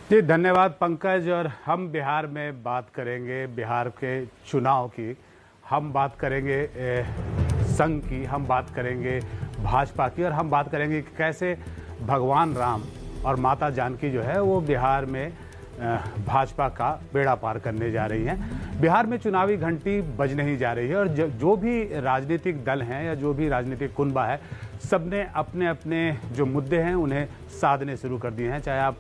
जी धन्यवाद पंकज। और हम बिहार में बात करेंगे बिहार के चुनाव की, हम बात करेंगे संघ की, हम बात करेंगे भाजपा की, और हम बात करेंगे कि कैसे भगवान राम और माता जानकी जो है वो बिहार में भाजपा का बेड़ा पार करने जा रही हैं। बिहार में चुनावी घंटी बजने ही जा रही है और जो भी राजनीतिक दल हैं या जो भी राजनीतिक कुनबा है, सबने अपने अपने जो मुद्दे हैं उन्हें साधने शुरू कर दिए हैं। चाहे आप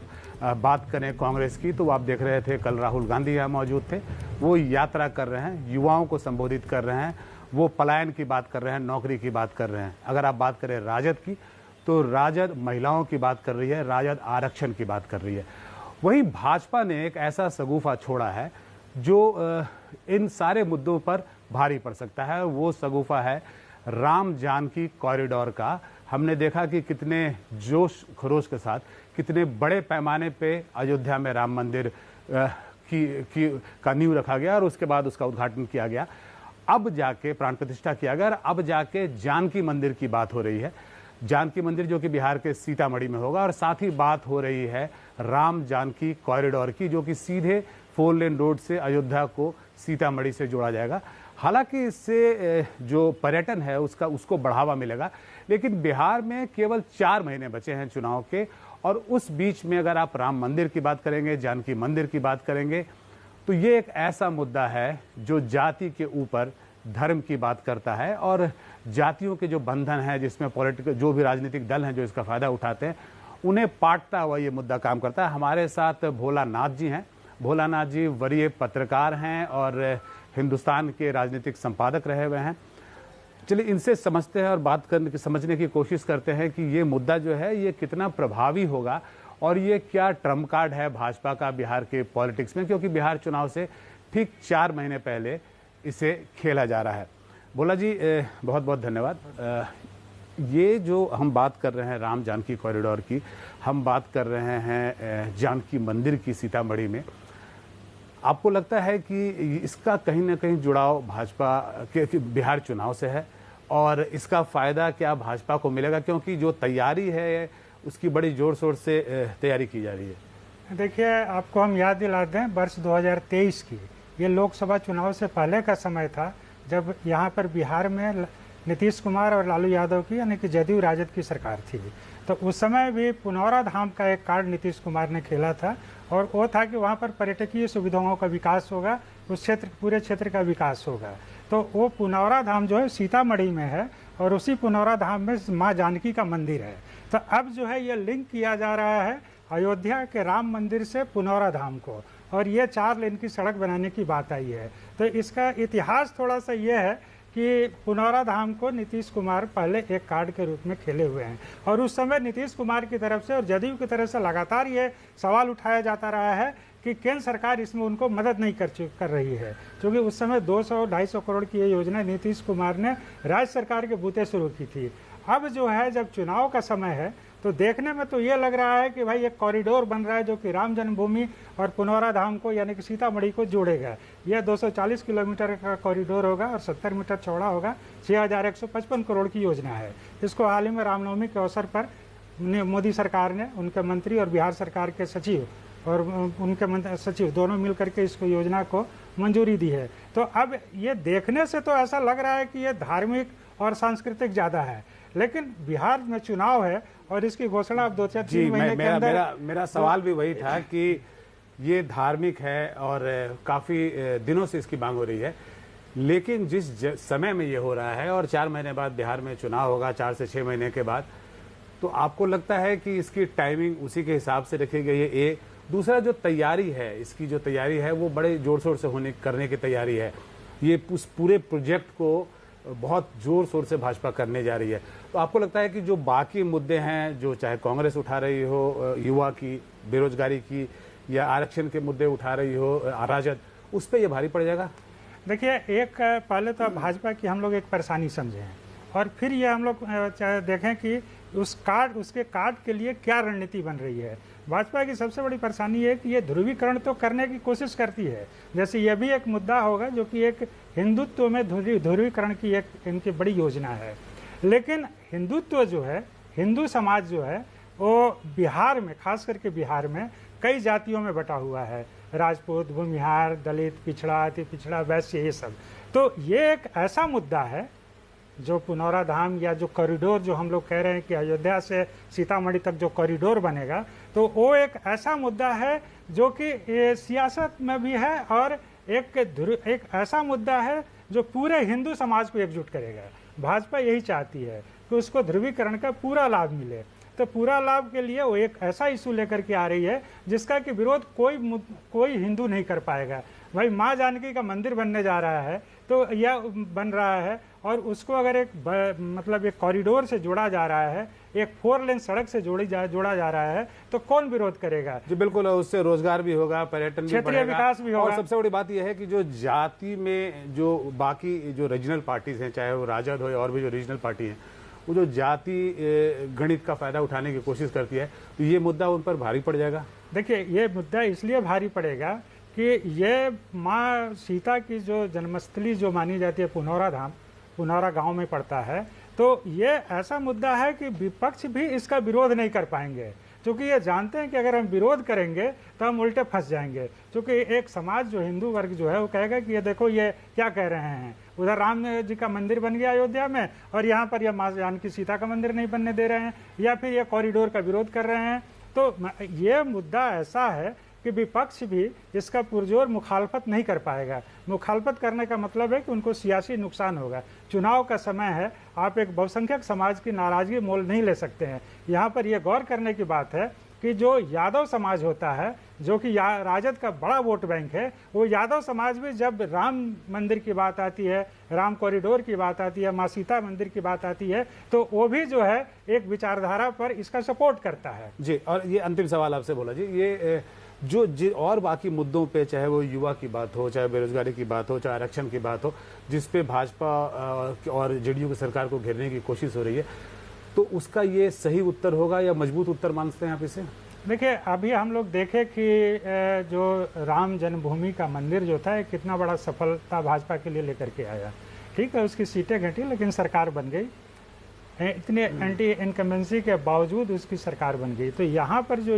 बात करें कांग्रेस की, तो आप देख रहे थे कल राहुल गांधी यहाँ मौजूद थे, वो यात्रा कर रहे हैं, युवाओं को संबोधित कर रहे हैं, वो पलायन की बात कर रहे हैं, नौकरी की बात कर रहे हैं। अगर आप बात करें राजद की, तो राजद महिलाओं की बात कर रही है, राजद आरक्षण की बात कर रही है। वहीं भाजपा ने एक ऐसा सगुफा छोड़ा है जो इन सारे मुद्दों पर भारी पड़ सकता है। वो सगुफा है राम जानकी कॉरिडोर का। हमने देखा कि कितने जोश खरोश के साथ, कितने बड़े पैमाने पे अयोध्या में राम मंदिर का नींव रखा गया और उसके बाद उसका उद्घाटन किया गया। अब जाके प्राण प्रतिष्ठा किया गया और अब जाके जानकी मंदिर की बात हो रही है। जानकी मंदिर जो कि बिहार के सीतामढ़ी में होगा, और साथ ही बात हो रही है राम जानकी कॉरिडोर की, जो कि सीधे 4 लेन रोड से अयोध्या को सीतामढ़ी से जोड़ा जाएगा। हालांकि इससे जो पर्यटन है उसको बढ़ावा मिलेगा, लेकिन बिहार में केवल 4 महीने बचे हैं चुनाव के, और उस बीच में अगर आप राम मंदिर की बात करेंगे, जानकी मंदिर की बात करेंगे, तो ये एक ऐसा मुद्दा है जो जाति के ऊपर धर्म की बात करता है और जातियों के जो बंधन है, जिसमें पॉलिटिकल जो भी राजनीतिक दल हैं जो इसका फायदा उठाते हैं, उन्हें पाटता हुआ ये मुद्दा काम करता है। हमारे साथ भोलानाथ जी हैं। भोलानाथ जी वरीय पत्रकार हैं और हिंदुस्तान के राजनीतिक संपादक रहे हुए हैं। चलिए इनसे समझते हैं और बात करने की समझने की कोशिश करते हैं कि ये मुद्दा जो है ये कितना प्रभावी होगा और ये क्या ट्रम्प कार्ड है भाजपा का बिहार के पॉलिटिक्स में, क्योंकि बिहार चुनाव से ठीक 4 महीने पहले इसे खेला जा रहा है। भोला जी बहुत बहुत धन्यवाद। ये जो हम बात कर रहे हैं राम जानकी कॉरिडोर की, हम बात कर रहे हैं जानकी मंदिर की सीतामढ़ी में, आपको लगता है कि इसका कहीं ना कहीं जुड़ाव भाजपा के बिहार चुनाव से है और इसका फायदा क्या भाजपा को मिलेगा, क्योंकि जो तैयारी है उसकी बड़ी जोर शोर से तैयारी की जा रही है? देखिए, आपको हम याद दिला दें वर्ष 2023 की, ये लोकसभा चुनाव से पहले का समय था जब यहाँ पर बिहार में नीतीश कुमार और लालू यादव की यानी कि जदयू राजद की सरकार थी। तो उस समय भी पुनौरा धाम का एक कार्ड नीतीश कुमार ने खेला था और वो था कि वहाँ पर पर्यटकीय सुविधाओं का विकास होगा, उस क्षेत्र पूरे क्षेत्र का विकास होगा। तो वो पुनौरा धाम जो है सीतामढ़ी में है और उसी पुनौरा धाम में माँ जानकी का मंदिर है। तो अब जो है ये लिंक किया जा रहा है अयोध्या के राम मंदिर से पुनौरा धाम को, और ये 4 लेन की सड़क बनाने की बात आई है। तो इसका इतिहास थोड़ा सा ये है कि पुनौरा धाम को नीतीश कुमार पहले एक कार्ड के रूप में खेले हुए हैं और उस समय नीतीश कुमार की तरफ से और जदयू की तरफ से लगातार ये सवाल उठाया जाता रहा है कि केंद्र सरकार इसमें उनको मदद नहीं कर रही है, क्योंकि उस समय 200-250 करोड़ की ये योजना नीतीश कुमार ने राज्य सरकार के बूते शुरू की थी। अब जो है जब चुनाव का समय है तो देखने में तो ये लग रहा है कि भाई एक कॉरिडोर बन रहा है जो कि राम जन्मभूमि और पुनौरा धाम को यानी कि सीतामढ़ी को जोड़ेगा। यह 240 किलोमीटर का कॉरिडोर होगा और 70 मीटर चौड़ा होगा। 6155 करोड़ की योजना है। इसको हाल ही में रामनवमी के अवसर पर मोदी सरकार ने, उनके मंत्री और बिहार सरकार के सचिव और उनके सचिव दोनों मिल करके इसको योजना को मंजूरी दी है। तो अब ये देखने से तो ऐसा लग रहा है कि ये धार्मिक और सांस्कृतिक ज़्यादा है, लेकिन बिहार में चुनाव है और इसकी घोषणा अब 2-3 महीने के अंदर। मेरा सवाल भी वही था कि ये धार्मिक है और काफ़ी दिनों से इसकी मांग हो रही है, लेकिन जिस समय में ये हो रहा है और 4 महीने बाद बिहार में चुनाव होगा, 4 से 6 महीने के बाद, तो आपको लगता है कि इसकी टाइमिंग उसी के हिसाब से रखी गई है? दूसरा जो तैयारी है, इसकी जो तैयारी है वो बड़े जोर शोर से करने की तैयारी है। ये उस पूरे प्रोजेक्ट को बहुत जोर शोर से भाजपा करने जा रही है। तो आपको लगता है कि जो बाकी मुद्दे हैं, जो चाहे कांग्रेस उठा रही हो, युवा की बेरोजगारी की, या आरक्षण के मुद्दे उठा रही हो राजद, उस पर यह भारी पड़ जाएगा? देखिए, एक पहले तो भाजपा की हम लोग एक परेशानी समझें और फिर ये हम लोग देखें कि उसके कार्ड के लिए क्या रणनीति बन रही है। भाजपा की सबसे बड़ी परेशानी है कि ये ध्रुवीकरण तो करने की कोशिश करती है, जैसे ये भी एक मुद्दा होगा जो कि एक हिंदुत्व में ध्रुवीकरण की एक इनकी बड़ी योजना है। लेकिन हिंदुत्व जो है, हिंदू समाज जो है, वो बिहार में, खास करके बिहार में कई जातियों में बटा हुआ है, राजपूत, भूमिहार, दलित, पिछड़ा, अति पिछड़ा, वैश्य, ये सब। तो ये एक ऐसा मुद्दा है जो पुनौरा धाम या जो कॉरिडोर जो हम लोग कह रहे हैं कि अयोध्या से सीतामढ़ी तक जो कॉरिडोर बनेगा, तो वो एक ऐसा मुद्दा है जो कि सियासत में भी है और एक ऐसा मुद्दा है जो पूरे हिंदू समाज को एकजुट करेगा। भाजपा यही चाहती है कि उसको ध्रुवीकरण का पूरा लाभ मिले। तो पूरा लाभ के लिए वो एक ऐसा इशू लेकर के आ रही है जिसका कि विरोध कोई हिंदू नहीं कर पाएगा। भाई माँ जानकी का मंदिर बनने जा रहा है, तो यह बन रहा है और उसको अगर एक कॉरिडोर से जोड़ा जा रहा है, एक 4 लेन सड़क से जोड़ा जा रहा है, तो कौन विरोध करेगा? जी बिल्कुल, उससे रोजगार भी होगा, पर्यटन भी क्षेत्रीय विकास भी होगा। और सबसे बड़ी बात यह है कि जो जाति में जो बाकी जो रीजनल पार्टीज हैं, चाहे वो राजद हो और भी जो रीजनल पार्टी हैं, वो जो जाति गणित का फायदा उठाने की कोशिश करती है, तो ये मुद्दा उन पर भारी पड़ जाएगा। देखिए, ये मुद्दा इसलिए भारी पड़ेगा कि ये माँ सीता की जो जन्मस्थली जो मानी जाती है पुनौरा धाम, पुनौरा गांव में पड़ता है, तो ये ऐसा मुद्दा है कि विपक्ष भी इसका विरोध नहीं कर पाएंगे, क्योंकि ये जानते हैं कि अगर हम विरोध करेंगे तो हम उल्टे फंस जाएंगे। क्योंकि एक समाज जो हिंदू वर्ग जो है वो कहेगा कि ये देखो ये क्या कह रहे हैं, उधर राम जी का मंदिर बन गया अयोध्या में और यहाँ पर यह माँ जानकी सीता का मंदिर नहीं बनने दे रहे हैं, या फिर ये कॉरिडोर का विरोध कर रहे हैं। तो ये मुद्दा ऐसा है कि विपक्ष भी इसका पुरजोर मुखालफत नहीं कर पाएगा। मुखालफत करने का मतलब है कि उनको सियासी नुकसान होगा। चुनाव का समय है, आप एक बहुसंख्यक समाज की नाराजगी मोल नहीं ले सकते हैं। यहाँ पर यह गौर करने की बात है कि जो यादव समाज होता है, जो कि राजद का बड़ा वोट बैंक है, वो यादव समाज भी जब राम मंदिर की बात आती है, राम कॉरिडोर की बात आती है, माँ सीता मंदिर की बात आती है, तो वो भी जो है एक विचारधारा पर इसका सपोर्ट करता है। जी, और ये अंतिम सवाल आपसे बोला जी, ये जो और बाकी मुद्दों पे, चाहे वो युवा की बात हो, चाहे बेरोजगारी की बात हो, चाहे आरक्षण की बात हो, जिस पे भाजपा और जेडीयू की सरकार को घेरने की कोशिश हो रही है, तो उसका ये सही उत्तर होगा या मजबूत उत्तर मानते हैं आप इसे? देखिए, अभी हम लोग देखें कि जो राम जन्मभूमि का मंदिर जो था, कितना बड़ा सफलता भाजपा के लिए लेकर के आया। ठीक है, उसकी सीटें घटी लेकिन सरकार बन गई, इतने एंटी इनकम्बेंसी के बावजूद उसकी सरकार बन गई। तो यहाँ पर जो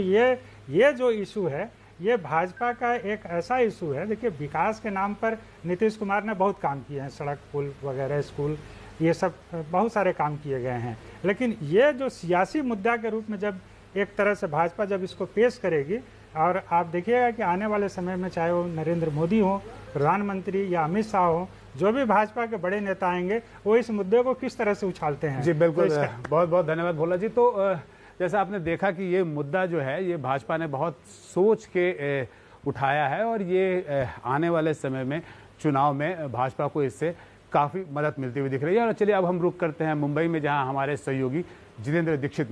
ये जो इशू है, ये भाजपा का एक ऐसा इशू है। देखिए, विकास के नाम पर नीतीश कुमार ने बहुत काम किए हैं, सड़क, पुल वगैरह, स्कूल, ये सब बहुत सारे काम किए गए हैं। लेकिन ये जो सियासी मुद्दा के रूप में जब एक तरह से भाजपा जब इसको पेश करेगी, और आप देखिएगा कि आने वाले समय में चाहे वो नरेंद्र मोदी हो, प्रधानमंत्री, या अमित शाह हो, जो भी भाजपा के बड़े नेता आएंगे, वो इस मुद्दे को किस तरह से उछालते हैं। जी बिल्कुल, बहुत बहुत धन्यवाद भोला जी। तो जैसा आपने देखा कि ये मुद्दा जो है, ये भाजपा ने बहुत सोच के उठाया है और ये आने वाले समय में चुनाव में भाजपा को इससे काफ़ी मदद मिलती हुई दिख रही है। और चलिए अब हम रुक करते हैं मुंबई में, जहां हमारे सहयोगी जितेंद्र दीक्षित